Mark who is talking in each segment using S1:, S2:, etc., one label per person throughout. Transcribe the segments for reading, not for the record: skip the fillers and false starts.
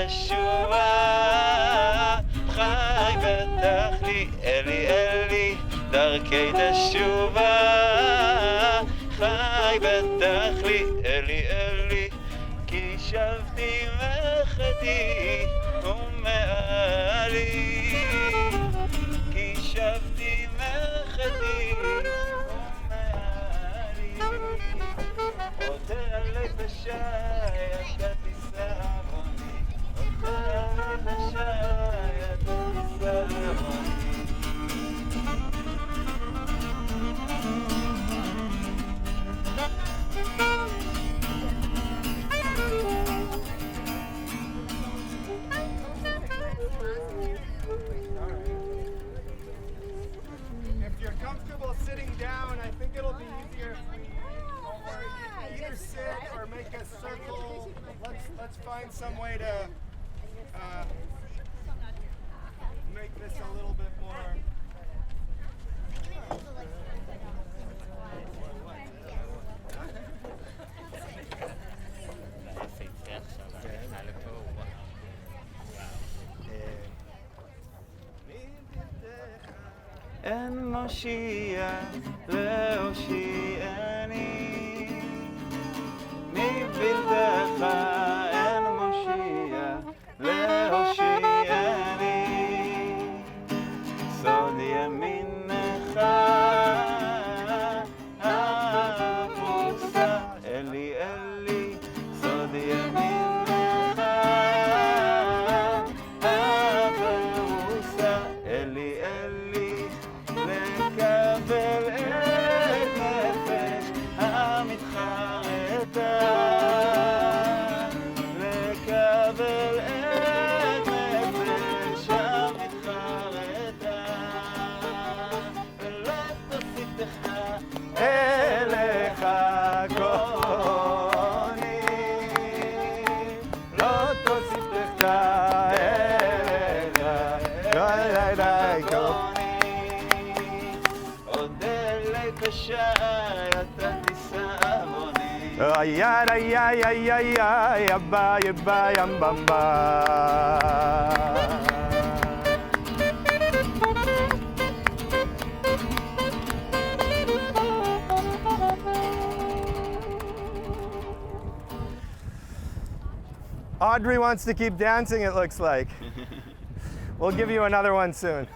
S1: תשובה, חי בתכלי, אלי אלי, דרכי תשובה, חי בתכלי, אלי אלי, כי שבתי מחטאי ומעלי, כי שבתי מחטאי ומעלי, עודה עלי בשי, אתה תישא עווני, עודה עלי בשי, אתה תישא עווני.
S2: If you're comfortable sitting down, I think it'll be easier if we either sit or make a circle. Let's find some way to make this a little bit more.
S1: אין מושיע להושיעני, מבלתך אין מושיע להושיעני, סוד ימינך הפרוסה, אלי אלי, סוד ימינך הפרוסה, אלי אלי, לקבל את נפש המתחרטה, לקבל את נפש המתחרטה, ולא תוסיפך אליך כוני, לא תוסיפך אליך כוני,
S2: Ay ay ay ay ay ay ay abba yabba yambamba. Audrey wants to keep dancing, it looks like. We'll give you another one soon.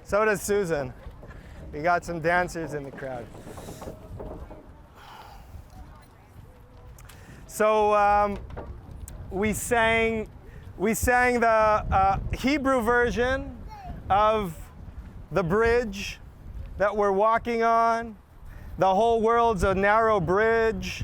S2: So does Susan. We got some dancers in the crowd. So we sang the Hebrew version of the bridge that we're walking on. The whole world's a narrow bridge.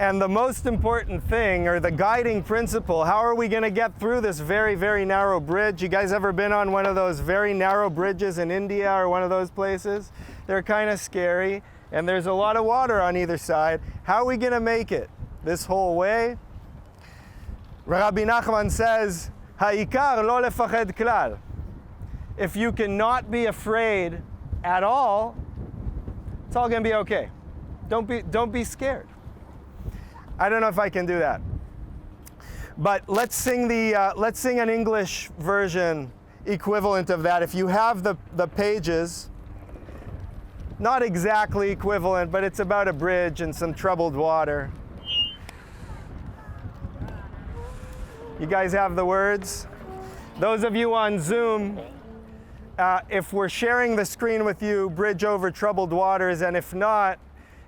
S2: And the most important thing, or the guiding principle, how are we going to get through this very, very narrow bridge? You guys ever been on one of those very narrow bridges in India or one of those places? They're kind of scary, and there's a lot of water on either side. How are we going to make it this whole way? Rabbi Nachman says, "Ha'ikar lo lefached klal." If you cannot be afraid at all, it's all going to be okay. Don't be scared. I don't know if I can do that, but let's sing an English version equivalent of that. If you have the pages, not exactly equivalent, but it's about a bridge and some troubled water. You guys have the words? Those of you on Zoom, if we're sharing the screen with you, bridge over troubled waters, and if not,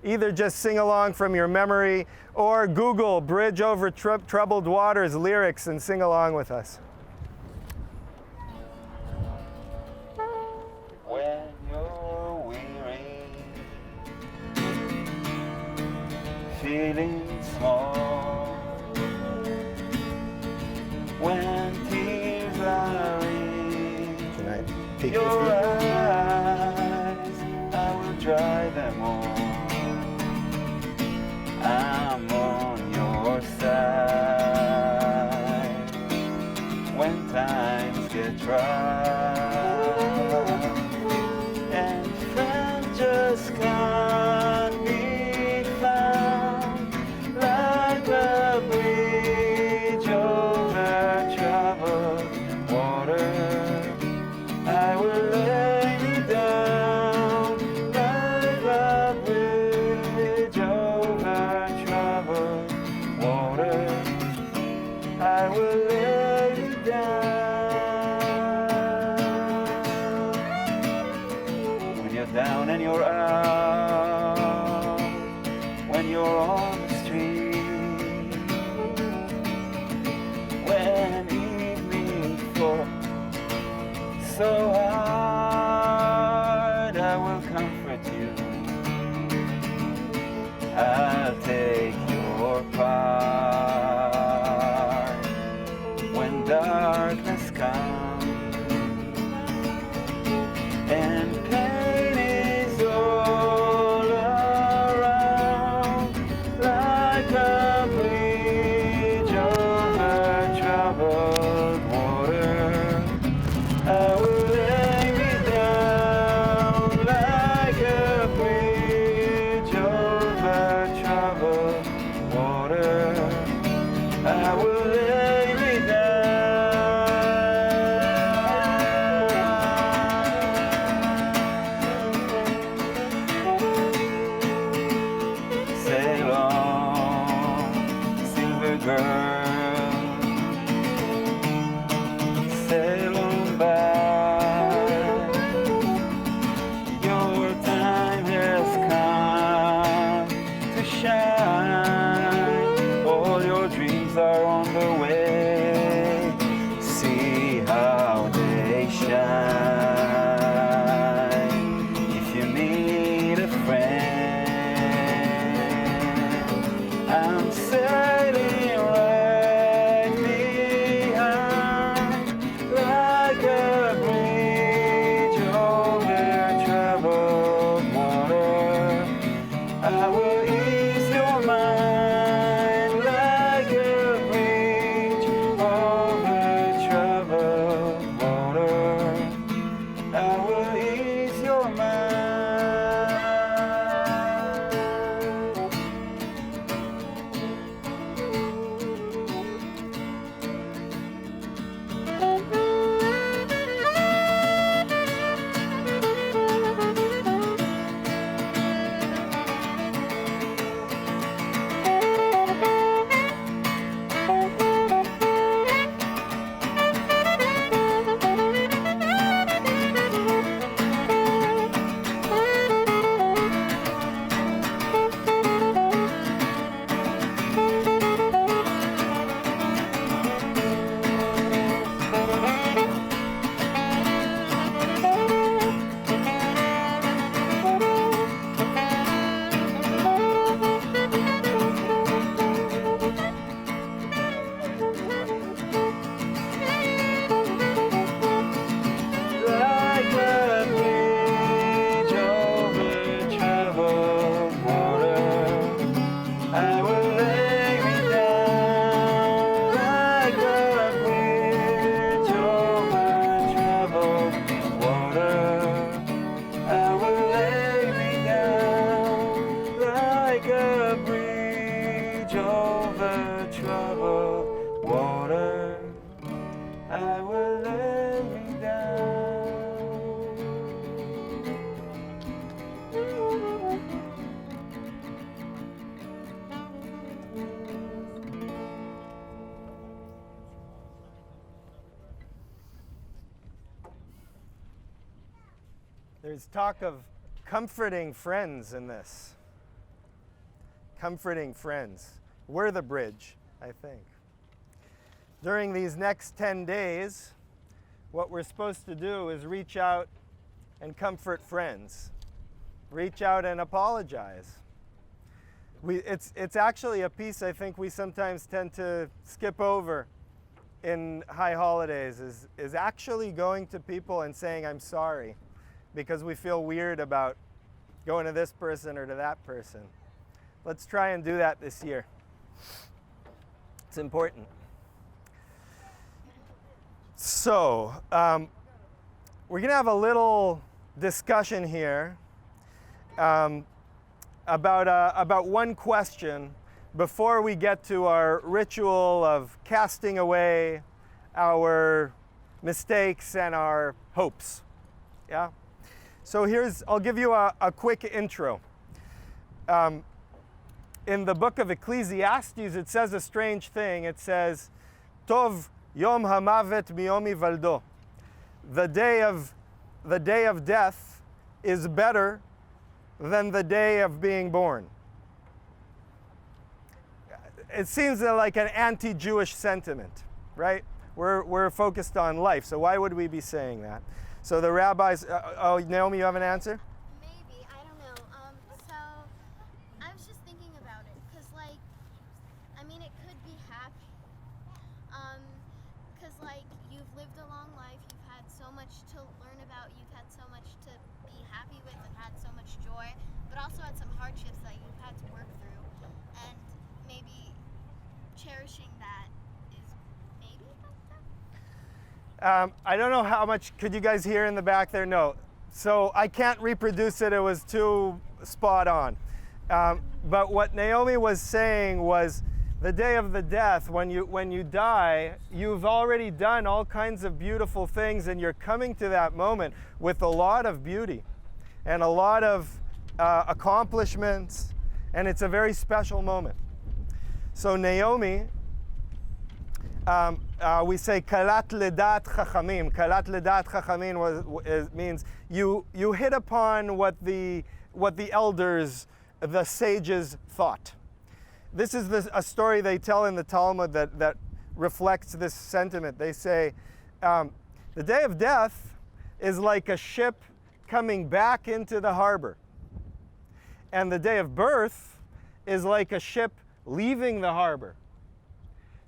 S2: either just sing along from your memory or Google bridge over troubled waters lyrics and sing along with us.
S1: When you're weary, feeling small, when tears are in your eyes, I will dry them all. I'm on your side when times get dry, and friends just can't be found like a bridge over on the street. When evening falls so hard, I will comfort you. I'll take your part when darkness comes and pain is all around, like a bridge over troubled water. I will lay me down like a bridge over troubled water. I will lay me down. Sail on, silver girl. Sail on by. Your time has come to shine. All your dreams are on the way. See how they shine. If you need a friend, I'm sailing right behind, like a bridge over troubled water. I will ease your mind like a bridge over troubled water. I will ease your mind. Like a bridge over troubled water, I will lay me down. Like a bridge over troubled water, I will lay me down. Like a bridge over troubled water, I will lay me down.
S2: There's talk of comforting friends in this. Comforting friends. We're the bridge, I think. During these next 10 days, what we're supposed to do is reach out and comfort friends. Reach out and apologize. It's actually a piece I think we sometimes tend to skip over in high holidays, is actually going to people and saying, I'm sorry, because we feel weird about going to this person or to that person. Let's try and do that this year. It's important. So, we're going to have a little discussion here about one question before we get to our ritual of casting away our mistakes and our hopes. Yeah? So I'll give you a quick intro. In the book of Ecclesiastes, it says a strange thing. It says, Tov Yom Hamavet Miyom Ivaldo. The day of death is better than the day of being born. it seems like an anti-Jewish sentiment, right? We're focused on life, so why would we be saying that? So the rabbis, oh, Naomi, you have an answer?
S3: Maybe, I don't know. So I was just thinking about it, because like, I mean, it could be happy. Because like, you've lived a long life, you've had so much to learn about, you've had so much to be happy with and had so much joy, but also had some hardships that you've had to work through. And maybe cherishing that is maybe better?
S2: I don't know how much, could you guys hear in the back there? No. So I can't reproduce it, it was too spot on. But what Naomi was saying was, the day of the death, when you die, you've already done all kinds of beautiful things, and you're coming to that moment with a lot of beauty and a lot of accomplishments, and it's a very special moment. So Naomi, we say kalat ledat chachamim. Kalat ledat chachamim means you hit upon what the elders, the sages, thought. This is a story they tell in the Talmud that reflects this sentiment. They say, the day of death is like a ship coming back into the harbor. And the day of birth is like a ship leaving the harbor.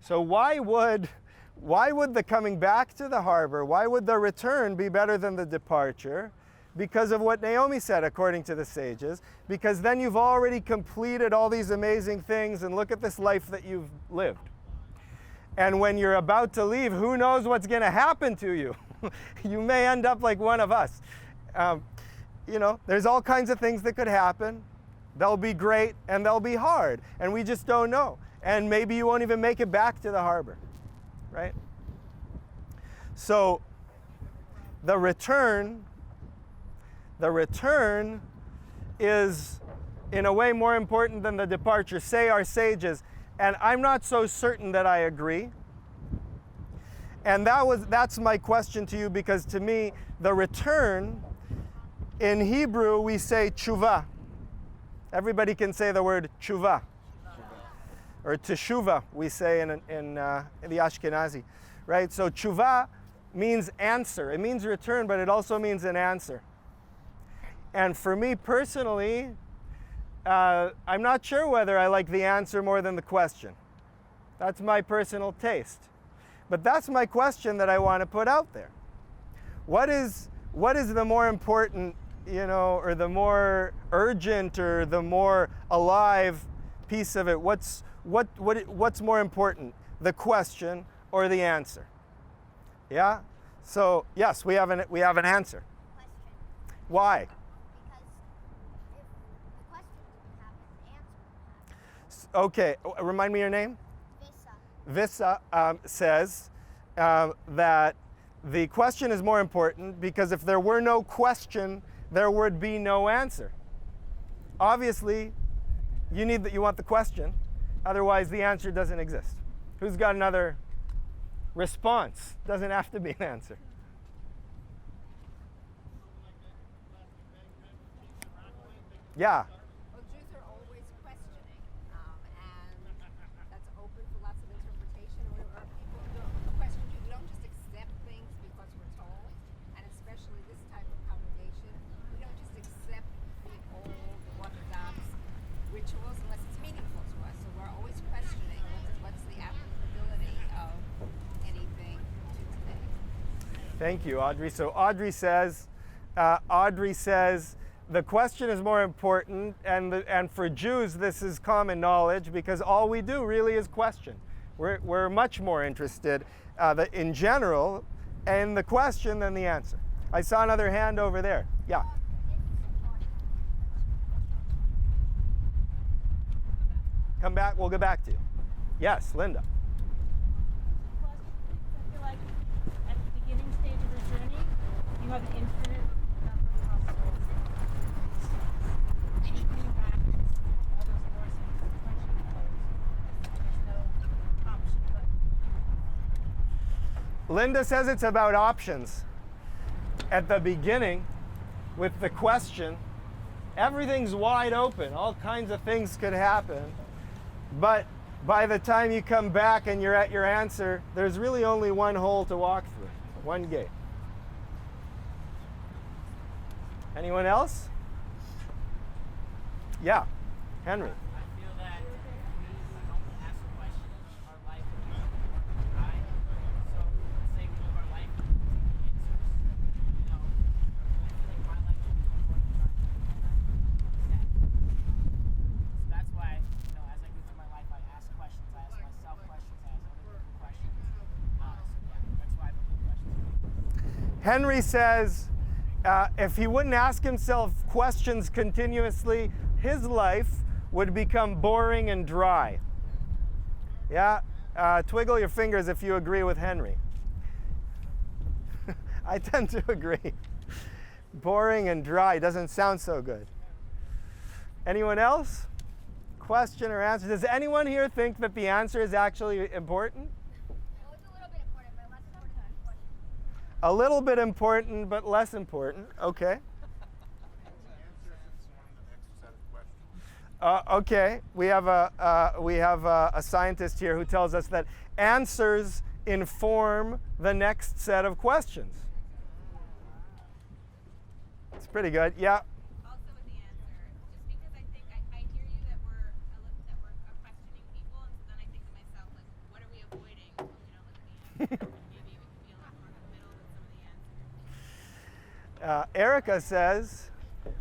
S2: So why would the coming back to the harbor, why would the return be better than the departure? Because of what Naomi said, according to the sages, because then you've already completed all these amazing things, and look at this life that you've lived. And when you're about to leave, who knows what's going to happen to you? You may end up like one of us. You know, there's all kinds of things that could happen. They'll be great and they'll be hard, and we just don't know. And maybe you won't even make it back to the harbor, right? So the return is in a way more important than the departure, say our sages. And I'm not so certain that I agree. And that's my question to you, because to me, the return, in Hebrew we say tshuva. Everybody can say the word tshuva. Or teshuva, we say in the Ashkenazi, right? So tshuva means answer. It means return, but it also means an answer. And for me personally, I'm not sure whether I like the answer more than the question. That's my personal taste. But that's my question that I want to put out there. What is the more important, you know, or the more urgent, or the more alive piece of it? What's more important, the question or the answer? Yeah. So yes, we have an answer.
S3: Question.
S2: Why? Okay, remind me your name? Vissa says that the question is more important because if there were no question, there would be no answer. Obviously, you want the question, otherwise the answer doesn't exist. Who's got another response? Doesn't have to be an answer. Yeah. Thank you, Audrey. So Audrey says the question is more important, and for Jews this is common knowledge because all we do really is question. We're much more interested in general in the question than the answer. I saw another hand over there. Yeah. Come back. We'll go back to you. Yes, Linda.
S4: You have an infinite number of possibilities. Anything back, all those doors and punching closed. There's no option but.
S2: Linda says it's about options. At the beginning, with the question, everything's wide open. All kinds of things could happen. But by the time you come back and you're at your answer, there's really only one hole to walk through, one gate. Anyone else? Yeah, Henry.
S4: I feel that if we don't ask questions, our life would be more dry. So let's say we live our life with answers. You know, I feel like my life would be more dry. So that's why, you know, as I go through my life, I ask questions. I ask myself questions. I ask other people questions. So yeah, that's why I believe questions.
S2: Henry says if he wouldn't ask himself questions continuously, his life would become boring and dry. Yeah? Twiggle your fingers if you agree with Henry. I tend to agree. Boring and dry doesn't sound so good. Anyone else? Question or answer? Does anyone here think that the answer is actually important? A little bit important, but less important. Okay. Okay. We have a scientist here who tells us that answers inform the next set of questions. It's pretty good. Yeah.
S5: Also with the answer, just because I think I hear you that we're questioning people, and so then I think to myself, like, what are we avoiding when we don't look at the answer? Maybe we could be a lot more in the middle with some of the answers.
S2: Erica says,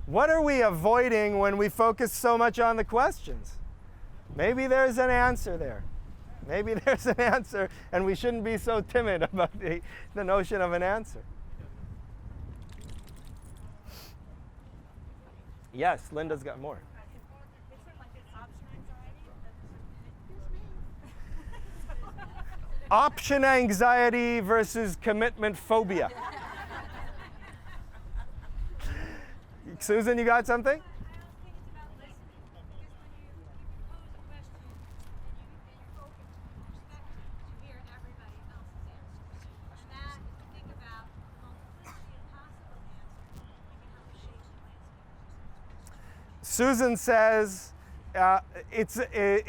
S2: what are we avoiding when we focus so much on the questions? Maybe there's an answer there. Maybe there's an answer, and we shouldn't be so timid about the notion of an answer. Yes, Linda's got more. Option anxiety versus commitment phobia. Susan, you got something?
S5: I don't think it's about listening, because when you pose a question and you're focused on perspective, you hear everybody else's answers. And that, if you think about multiplicity of possible answers, you can help shape the landscape.
S2: Susan says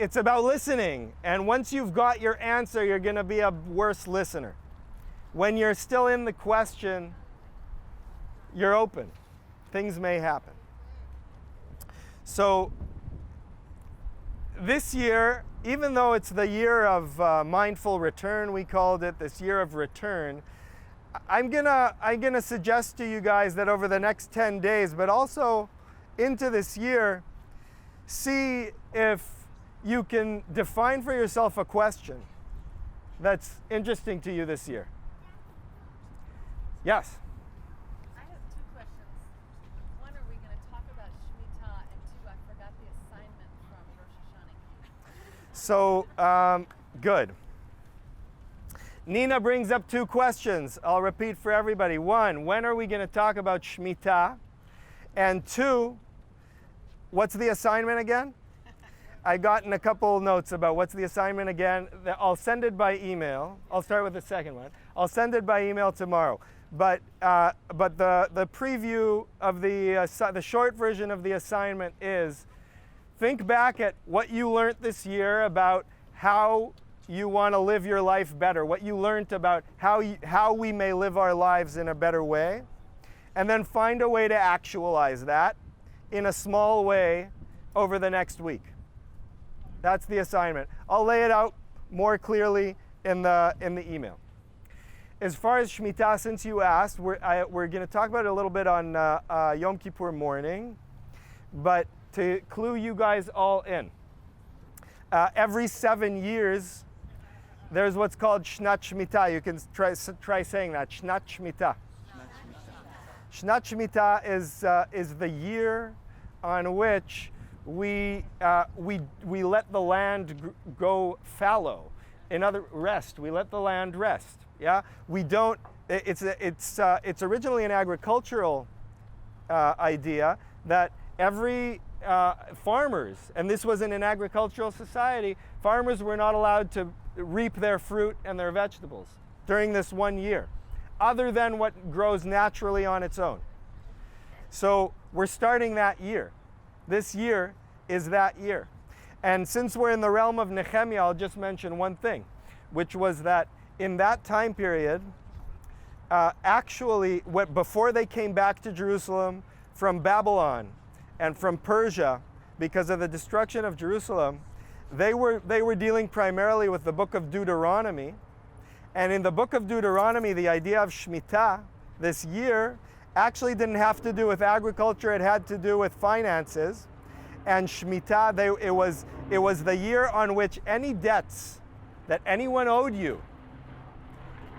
S2: it's about listening, and once you've got your answer, you're going to be a worse listener. When you're still in the question, you're open. Things may happen. So this year, even though it's the year of mindful return, we called it this year of return, I'm gonna suggest to you guys that over the next 10 days, but also into this year, see if you can define for yourself a question that's interesting to you this year. Yes?
S6: I have two questions. One, are we going to talk about Shemitah? And two, I forgot the assignment from Rosh Hashanah.
S2: So, good. Nina brings up two questions. I'll repeat for everybody. One, when are we going to talk about Shemitah? And two, what's the assignment again? I gotten a couple notes about what's the assignment again. I'll send it by email. I'll start with the second one. I'll send it by email tomorrow. But the preview of the short version of the assignment is, think back at what you learned this year about how you want to live your life better, what you learned about how we may live our lives in a better way, and then find a way to actualize that in a small way over the next week. That's the assignment. I'll lay it out more clearly in the email. As far as Shemitah, since you asked, we're going to talk about it a little bit on Yom Kippur morning, but to clue you guys all in, every 7 years, there's what's called Shnat Shemitah. You can try saying that, Shnat Shemitah. Shnat Shemitah is the year on which we let the land go fallow. Rest. We let the land rest. Yeah, we don't. It's originally an agricultural idea that every farmers, and this was in an agricultural society, farmers were not allowed to reap their fruit and their vegetables during this 1 year, other than what grows naturally on its own. So we're starting that year. This year is that year. And since we're in the realm of Nehemiah, I'll just mention one thing, which was that in that time period, before they came back to Jerusalem from Babylon and from Persia, because of the destruction of Jerusalem, they were dealing primarily with the book of Deuteronomy. And in the book of Deuteronomy, the idea of Shemitah, this year, actually didn't have to do with agriculture, it had to do with finances. And Shemitah, it was the year on which any debts that anyone owed you,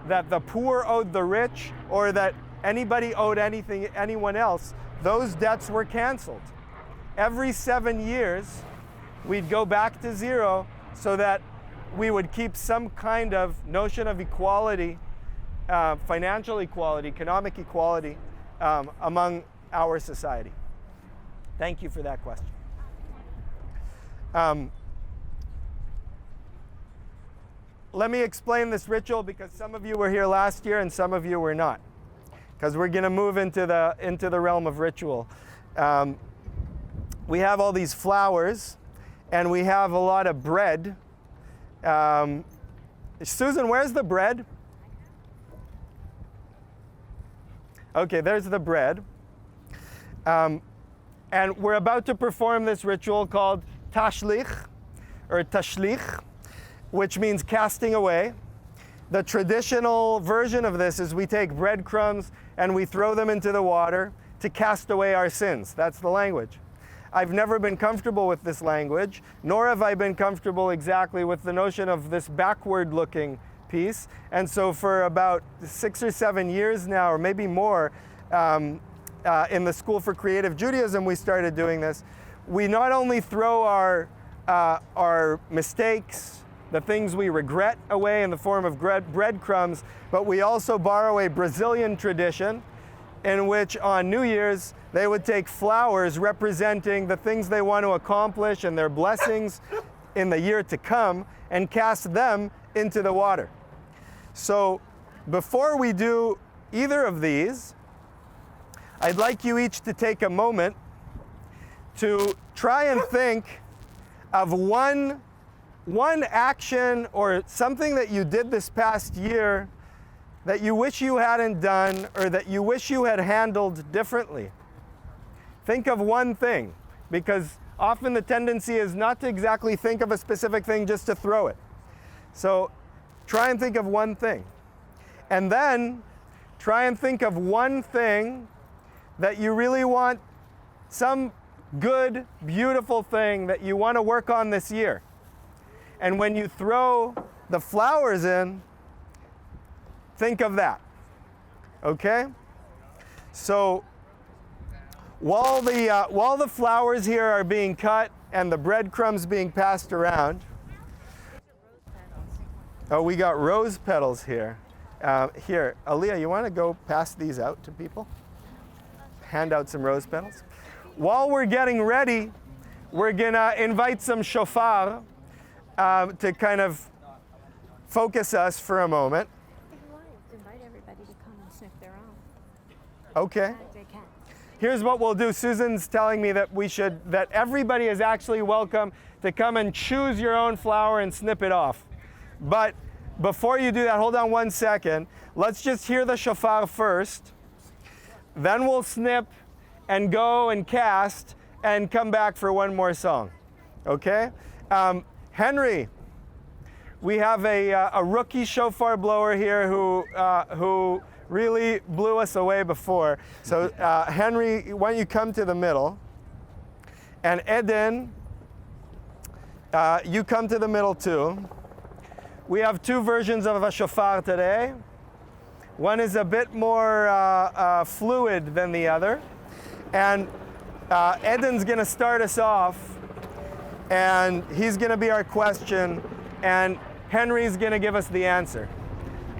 S2: that the poor owed the rich, or that anybody owed anyone else, those debts were canceled. Every 7 years, we'd go back to zero so that we would keep some kind of notion of equality, financial equality, economic equality among our society. Thank you for that question. Let me explain this ritual because some of you were here last year and some of you were not, because we're going to move into the realm of ritual. We have all these flowers and we have a lot of bread. Susan, where's the bread? Okay, there's the bread. And we're about to perform this ritual called Tashlich, or Tashlich, which means casting away. The traditional version of this is we take breadcrumbs and we throw them into the water to cast away our sins. That's the language. I've never been comfortable with this language, nor have I been comfortable exactly with the notion of this backward-looking piece. And so for about 6 or 7 years now, or maybe more, in the School for Creative Judaism, we started doing this. We not only throw our mistakes, the things we regret, away in the form of breadcrumbs, but we also borrow a Brazilian tradition in which on New Year's they would take flowers representing the things they want to accomplish and their blessings in the year to come and cast them into the water. So before we do either of these, I'd like you each to take a moment to try and think of one action or something that you did this past year that you wish you hadn't done or that you wish you had handled differently. Think of one thing, because often the tendency is not to exactly think of a specific thing, just to throw it. So try and think of one thing. And then try and think of one thing that you really want, some good, beautiful thing that you want to work on this year. And when you throw the flowers in, think of that. Okay? So while the flowers here are being cut and the breadcrumbs being passed around, oh, we got rose petals here. Here, Aliyah, you want to go pass these out to people? Hand out some rose petals. While we're getting ready, we're gonna invite some shofar to kind of focus us for a moment.
S7: Invite everybody to come and sniff their own.
S2: Okay.
S7: They can.
S2: Here's what we'll do. Susan's telling me that that everybody is actually welcome to come and choose your own flower and snip it off. But before you do that, hold on 1 second. Let's just hear the shofar first. Then we'll snip and go and cast and come back for one more song. Okay? Henry, we have a rookie shofar blower here who really blew us away before. So Henry, why don't you come to the middle? And Eden, you come to the middle too. We have two versions of a shofar today. One is a bit more fluid than the other. And Eden's gonna start us off, and he's gonna be our question, and Henry's gonna give us the answer.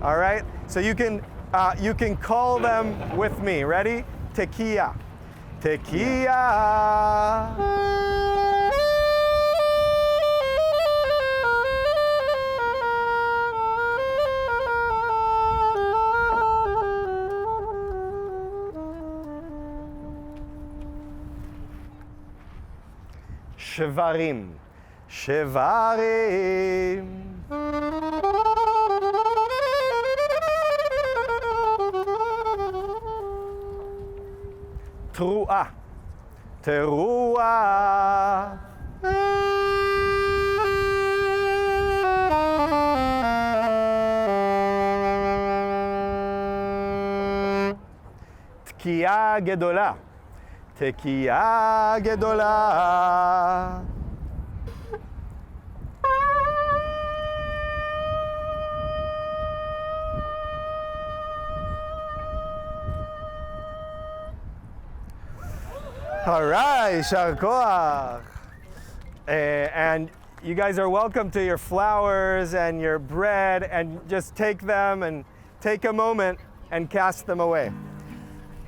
S2: All right? So you can call them with me. Ready? Tekiah. Tekiah. Shvarim. שברים. תרועה, תרועה. תקיעה גדולה, תקיעה גדולה. All right, יישר כוח. And you guys are welcome to your flowers and your bread, and just take them and take a moment and cast them away.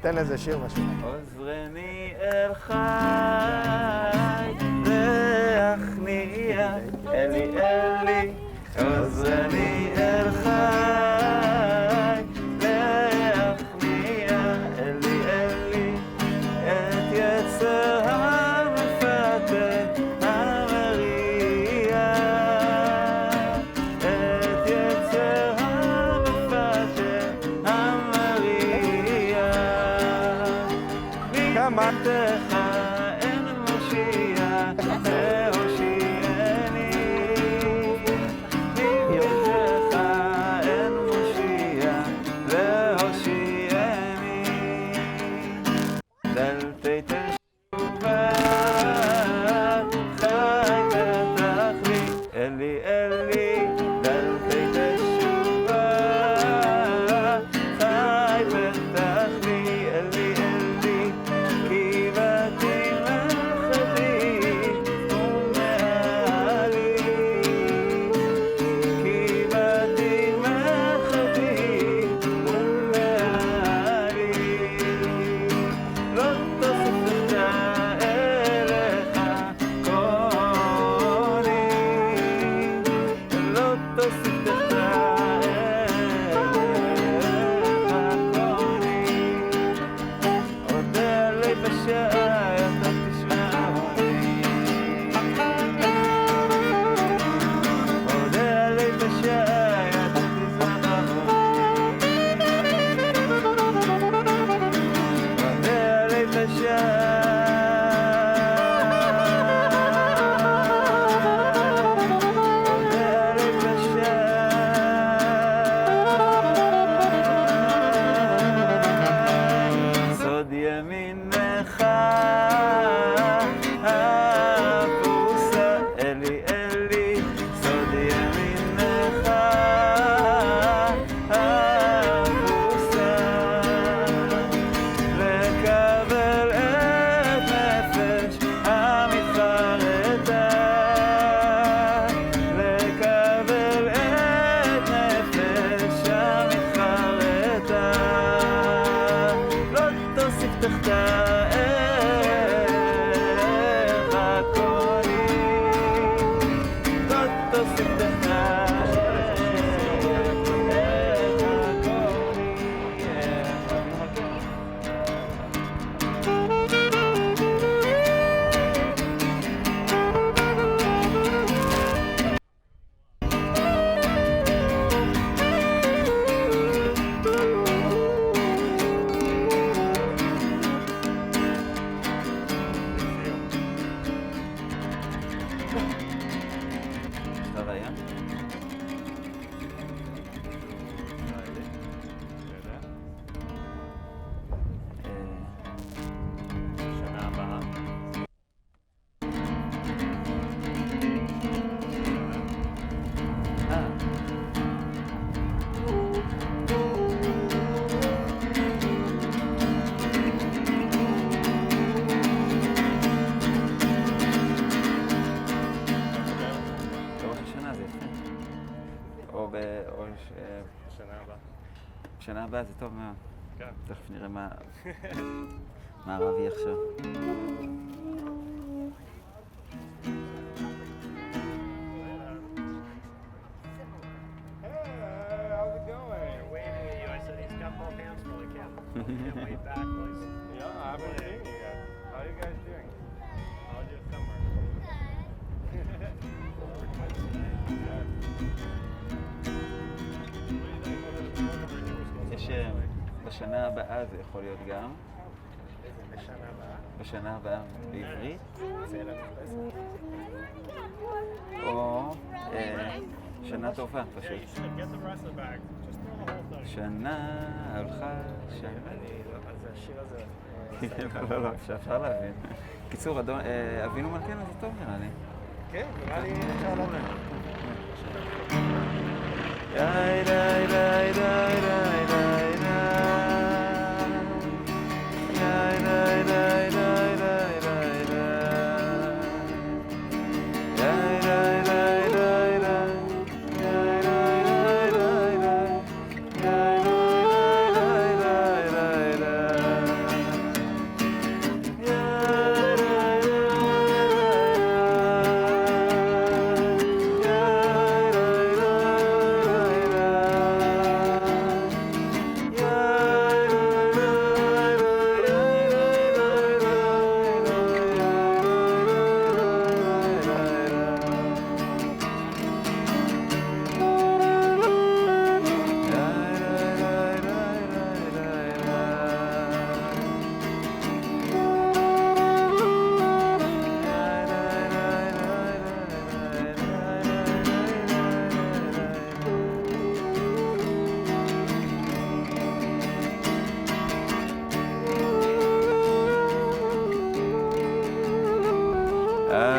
S2: תן איזה שיר משהו.
S1: עוזרני אל חי, להכניע, אלי אלי. עוזרני אל חי, להכניע, אלי אלי. את יצר המפתה המריע. את יצר המפתה המריע. מתך אין מושיע, להושיעני. מתך אין מושיע, להושיעני. דלתי תשובה, חי פתח לי, אלי אלי. דלתי תשובה, חי פתח לי, אלי אלי. כי באתי לחדי ומעלי. כי באתי לחדי ומעלי. לא תוסיף אליך קוני. לא תוסיף אליך קוני. אודה לי בשעה אתה תשמעוני. אודה לי בשעה אתה תזמעוני. אודה לי בשעה. אודה לי בשעה. סוד ימינך הפרוסה, אלי אלי. סוד ימינך הפרוסה. לקבל את נפש המתחרטה. לקבל את נפש המתחרטה. לא תוסיף תחתה אליך קוני. לא תוסיף תחתה אליך טוב היה? שנה הבאה. בראש השנה זה יפה.
S2: שנה הבאה.
S1: שנה הבאה זה טוב מאוד.
S2: כן.
S1: תכף נראה מה הרב יחשוב.
S2: Hey, how's it going?
S8: Waving at you, I said he's got both hands full. He can't wave back, please.
S2: Yeah, I haven't seen you guys. How are you guys doing?
S8: I'll do a summer.
S1: בשנה הבאה זה יכול להיות גם.
S8: בשנה הבאה.
S1: בשנה הבאה בעברית.
S8: זה ילד פסח.
S1: או שנה טובה
S8: Yeah,
S1: פשוט.
S8: you should get the rest of the bag. Just throw the whole thing.
S1: שנה הלכה, שנה.
S8: אז השיר הזה...
S1: לא, אפשר להבין. קיצור, אבינו מלכנו זה טוב נראה לי.
S8: כן, נראה לי אפשר להבין.
S1: די די די די די די די די די די די די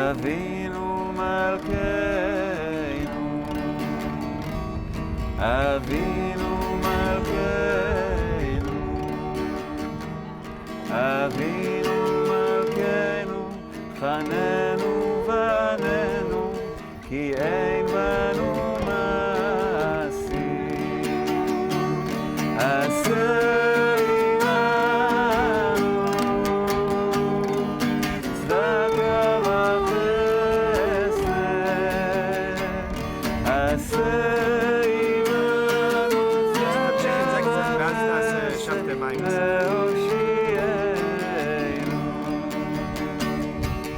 S1: אבינו מלכנו, אבינו מלכנו, אבינו מלכנו, חננו בנינו, כי אין בנו מעשים. עשה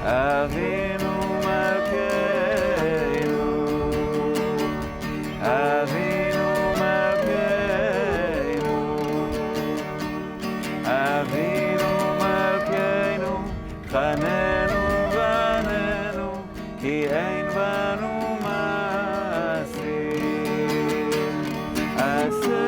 S1: אבינו מלכנו, אבינו מלכנו, אבינו מלכנו, חננו בנינו, כי אין בנו מעשים. עשה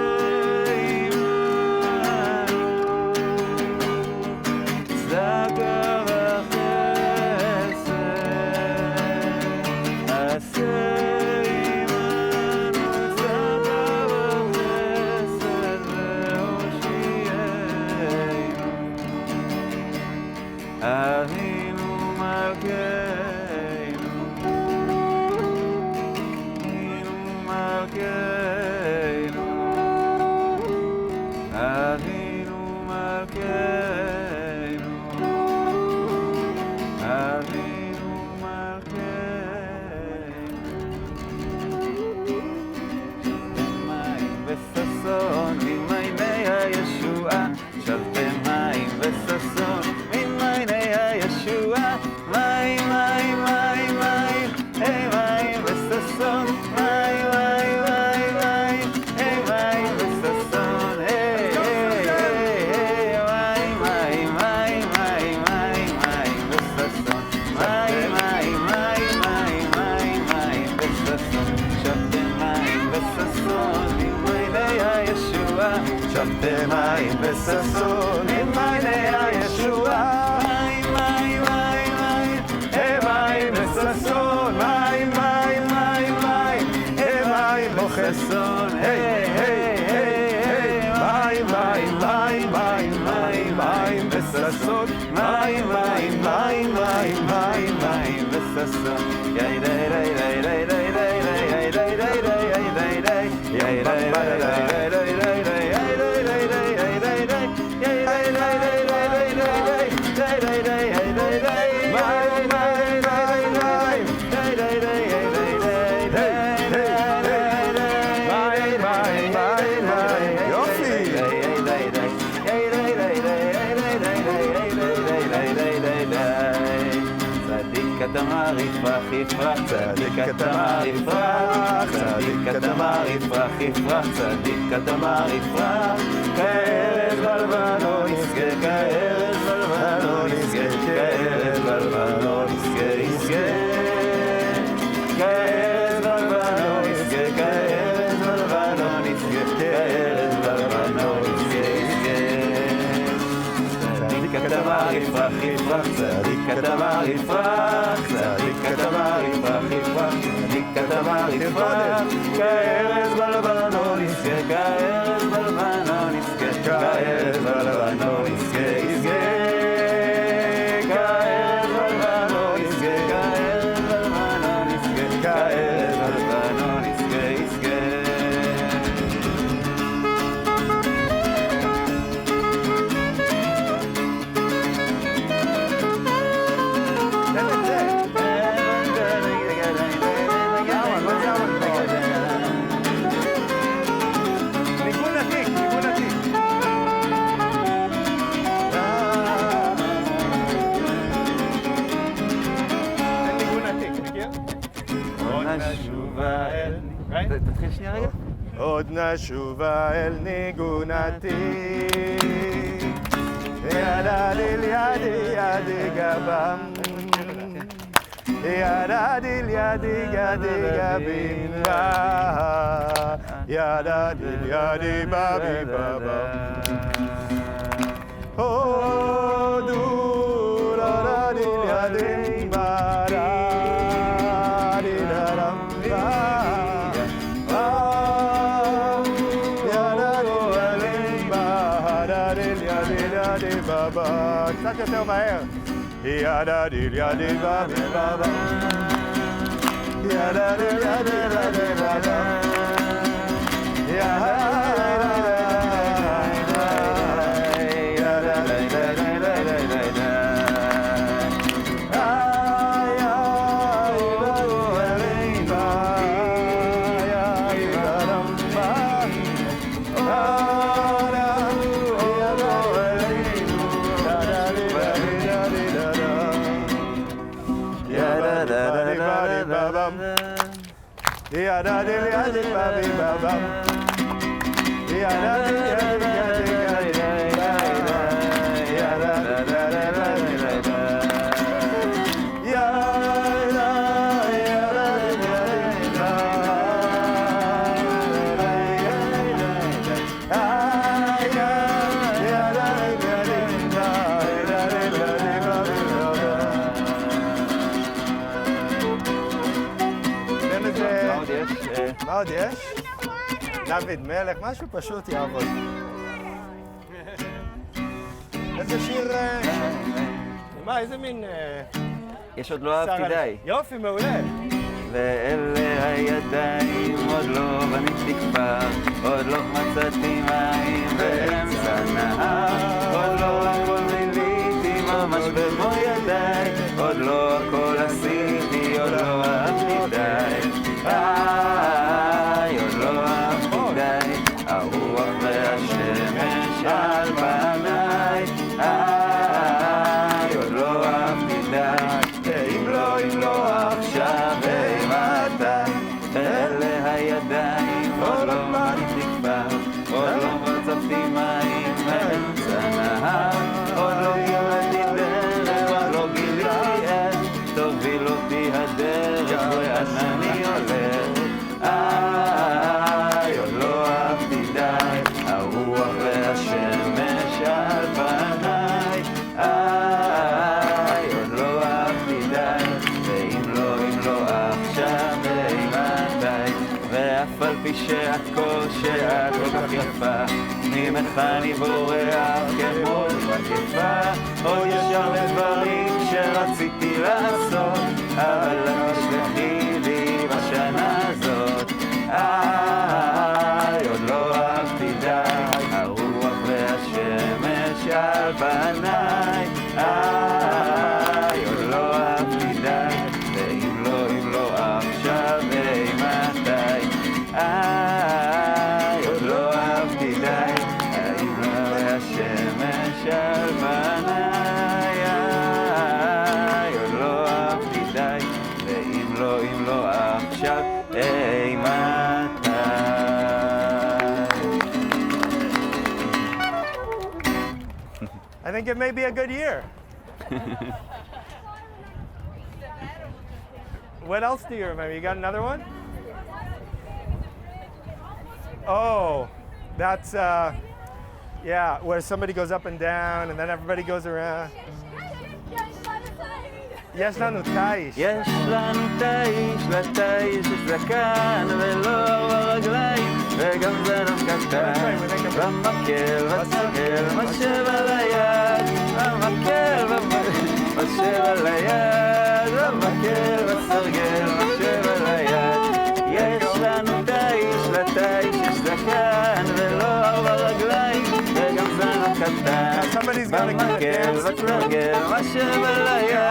S1: אבינו מלכנו, אבינו מלכנו, אבינו מלכנו. מים וששון ממעייני הישועה, שבתם מים וששון ממעייני הישועה, מים מים מים מים, היי מים וששון, מים מים מים מים, היי מים וששון, היי היי היי, מים מים מים מים מים מים וששון, מים מים מים מים מים מים וששון, שבתם מים וששון ממעייני הישועה, שבתם מים וששון ממעייני הישועה, מים מים מים מים, היי מים וששון, מים מים מים מים, היי מים וששון, היי היי היי, מים מים מים מים מים מים וששון, מים מים מים מים מים מים וששון, יאי די די די די די די די די די די די די, יאי די די די די די די צדיק אתה מעריף יפרח, צדיק אתה מעריף יפרח, צדיק אתה כתמר יפרח יפרח, צדיק כתמר יפרח, כארז בלבנון יזכה, כארז בלבנון יזכה, כארז בלבנון יזכה, יזכה, כארז בלבנון יזכה, כארז בלבנון יזכה, כארז בלבנון יזכה, יזכה. צדיק כתמר יפרח יפרח, צדיק כתמר יפרח, צדיק כתמר יפרח יפרח, צדיק כתמר יפרח, כארז בלבנון יזכה, כארז בלבנון יזכה, כארז בלבנון יזכה, יזכה, כארז בלבנון יזכה, כארז בלבנון יזכה, כארז בלבנון יזכה, יזכה.
S2: תן את זה. ניגון עתיק, ניגון עתיק. תן ניגון עתיק, מכיר?
S1: עוד נשובה אל... תתחיל שנייה רגע.
S2: עוד נשובה אל ניגון עתיק, ידדיל ידי ידי גבם, ידדיל ידי ידי גבים בה, ידדיל ידי בבי בבם. הודו לרדיל ידי ברדיל הרם בה, קצת יותר מהר. ידדיל ידיל בבי בבא, ידדיל ידיל ידיל בבא, ידדיל ידיל בבי בבם, ידדיל ידיל ידיל ידיל מה עוד יש? דוד מלך, משהו פשוט יעבוד. איזה שיר... מה, איזה מין...
S1: יש עוד לא אהבתי די.
S2: יופי, מעולה.
S1: ואלה הידיים עוד לא בניתי תקווה, עוד לא מצאתי מים באמצע נהר, עוד לא הכל מילאתי ממש במו ידיי, עוד לא הכל עשיתי, עוד לא אהבתי די. עוד לא אהבתי די, הרוח והשמש על פניי. עוד לא אהבתי די, ואם לא עכשיו ומתי. אלה הידיים עוד לא בניתי תקווה, עוד לא מצאתי מים באמצע נהר, עוד לא גיליתי דרך, עוד לא גיליתי איך תוביל אותי הדרך לאן אני הולך. עוד לא אהבתי די, הרוח והשמש על פניי. עוד לא אהבתי די, ואם לא עכשיו ומתי. ואף על פי שאת כל כך יפה, ממך אני בורח כמו מגפה. עוד יש הרבה דברים שרציתי לעשות, אבל את תשלחי לי בשנה הזאת. עוד לא אהבתי די, הרוח והשמש על פניי. עוד לא אהבתי די, ואם לא עכשיו ומתי. עוד לא אהבתי די, הרוח והשמש על פניי. עוד לא אהבתי די, ואם
S2: I think it may be a good year. What else do you remember? You got another one? Oh, that's, yeah, where somebody goes up and down and then everybody goes around. יש לנו תיש.
S1: יש לנו תיש, לתיש יש זקן ולא הרגליים, וגם זנב קטן. במקל בסרגל, משב על היד, במקל משב על היד, במקל בסרגל, משב על היד. יש לנו תיש, לתיש יש זקן ולא הרגליים, וגם זנב קטן. במקל בסרגל, משב על היד.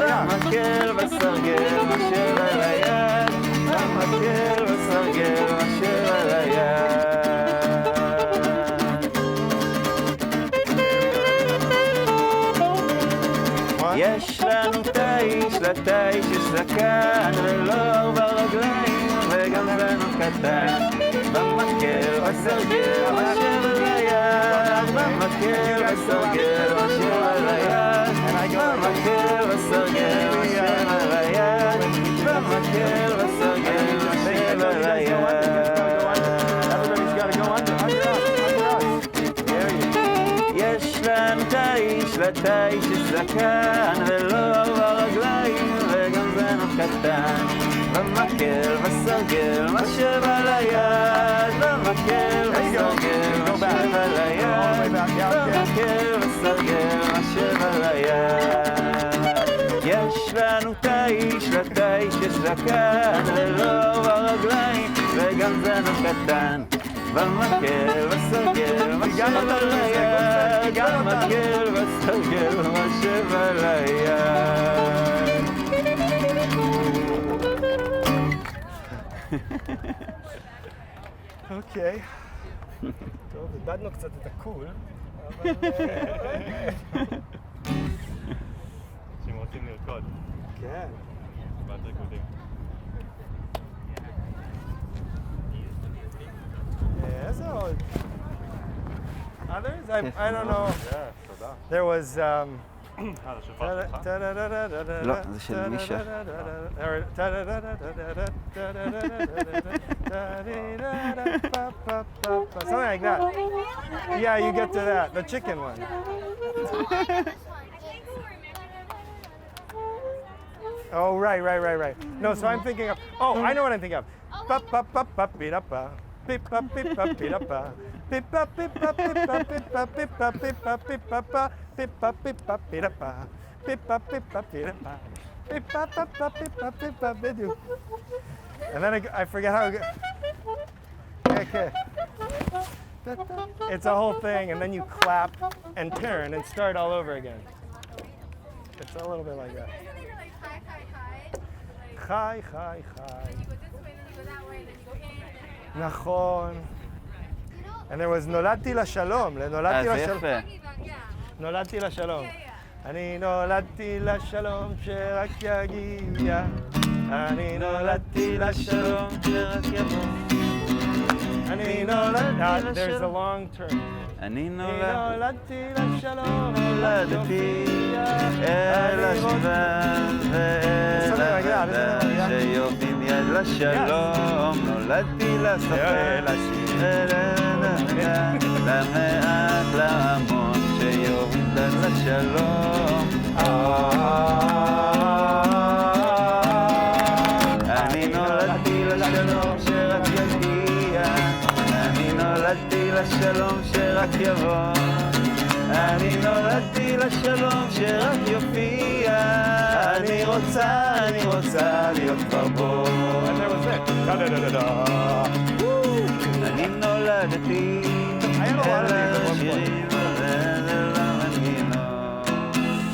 S1: המקל בסרגל, משב על היד, המקל בסרגל, משב על היד. יש לנו תיש, לתיש יש זקן ולא ברגליים, וגם זנב קטן. במקל בסרגל, משב על היד, במקל בסרגל, משב על היד. במקל בסרגל, משב על היד, במקל בסרגל, משב על היד.
S2: Everybody's got to go under us. There you go.
S1: יש לנו תיש, לתיש יש זקן ולא ברגליים, וגם זנב קטן. במקל בסרגל, משב על היד, במקל בסרגל, משב על היד, במקל בסרגל, משב על היד. יש לנו תיש, לתיש יש זקן ולא ברגליים, וגם זנב קטן. במקל בסרגל, משב על היד, במקל בסרגל, משב על היד.
S2: אוקיי. טוב, איבדנו קצת את הקול, אבל...
S8: אנשים רוצים לרקוד.
S2: כן.
S8: בעד ריקודים.
S2: איזה עוד? Others? I don't know.
S8: תודה.
S2: There was...
S8: זה שופר שלך?
S1: לא, זה של מישה.
S2: Something like that. Yeah, you get to that. The chicken one. Oh, right. No, so I'm thinking of... Oh, I know what I'm thinking of. Pa-pa-pa-pa-pi-da-pa. Pip-pa-pip-pa-pi-da-pa. Pip-pa-pip-pa-pip-pa-pip-pa-pip-pa-pip-pa-pip-pa. Pip-pa-pip-pa-pi-da-pa. Pip-pa-pip-pa-pi-da-pa. Pip-pa-pip-pa-pip-pa-pip-pa-pip. And then I forget how... Okay. It's a whole thing, and then you clap and turn and start all over again. It's a little bit like that. Chai, chai, chai. נכון. And there was נולדתי לשלום.
S1: זה יפה.
S2: נולדתי לשלום. אני נולדתי לשלום שרק יגיע. אני נולדתי לשלום שרק יבוא. אני נולדתי... There's a long term.
S1: אני
S2: נולדתי לשלום.
S1: נולדתי אל השבב ואל ההדר שיורים יד לשלום. נולדתי לשחק אל ההדר למעט להמון שיורים יד לשלום. אני נולדתי לשלום שרק יגיע. אני נולדתי לשלום שרק יבוא. אני נולדתי לשלום שרק יופיע. אני רוצה להיות כבר בו. אני נולדתי אל השירים ואל המנגינות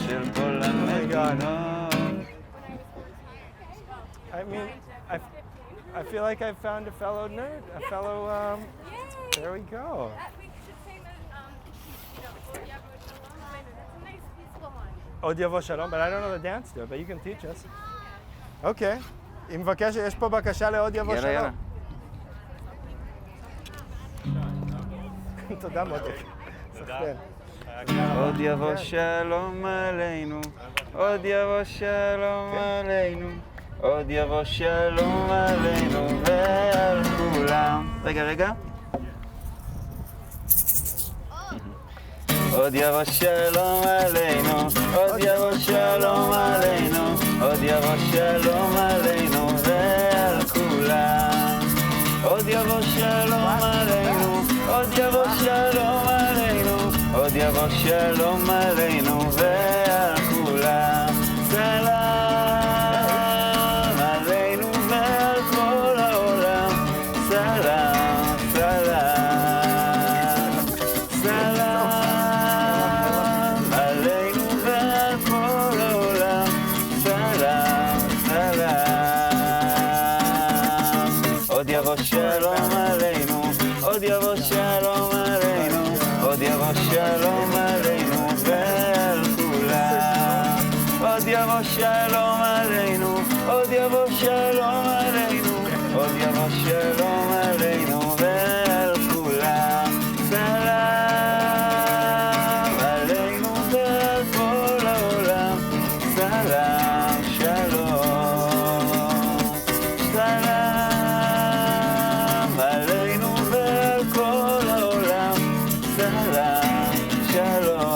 S1: של כל המדינות.
S2: I mean, I feel like I found a fellow nerd, a fellow, there we go.
S4: We should say that, that's a nice peaceful one.
S2: עוד יבוא שלום, but I don't know the dance to it, but you can teach us. Okay. היא מבקשת, יש פה בקשה לעוד יבוא
S1: יאללה, יאללה.
S2: שלום. תודה מותק.
S8: תודה.
S2: סחטיין.
S1: עוד יבוא שלום עלינו, עוד יבוא שלום עלינו, עוד יבוא שלום עלינו ועל כולם. רגע. עוד יבוא שלום עלינו, עוד יבוא שלום עלינו, עוד יבוא שלום עלינו ועל כולם. עוד יבוא שלום עלינו, עוד יבוא שלום עלינו, עוד יבוא שלום עלינו ועל כולם. סלם עלינו ועל כל העולם, סלם, סלם, סלם עלינו ועל כל העולם, סלם, סלם. עוד יבוא שלום עלינו, עוד יבוא שלום עלינו, עוד יבוא שלום עלינו ועל כולם. עוד יבוא שלום עלינו, עוד יבוא שלום עלינו, עוד יבוא שלום עלינו ועל כולם. סלם עלינו ועל כל העולם, סלם, שלום, סלם עלינו ועל כל העולם, סלם, שלום.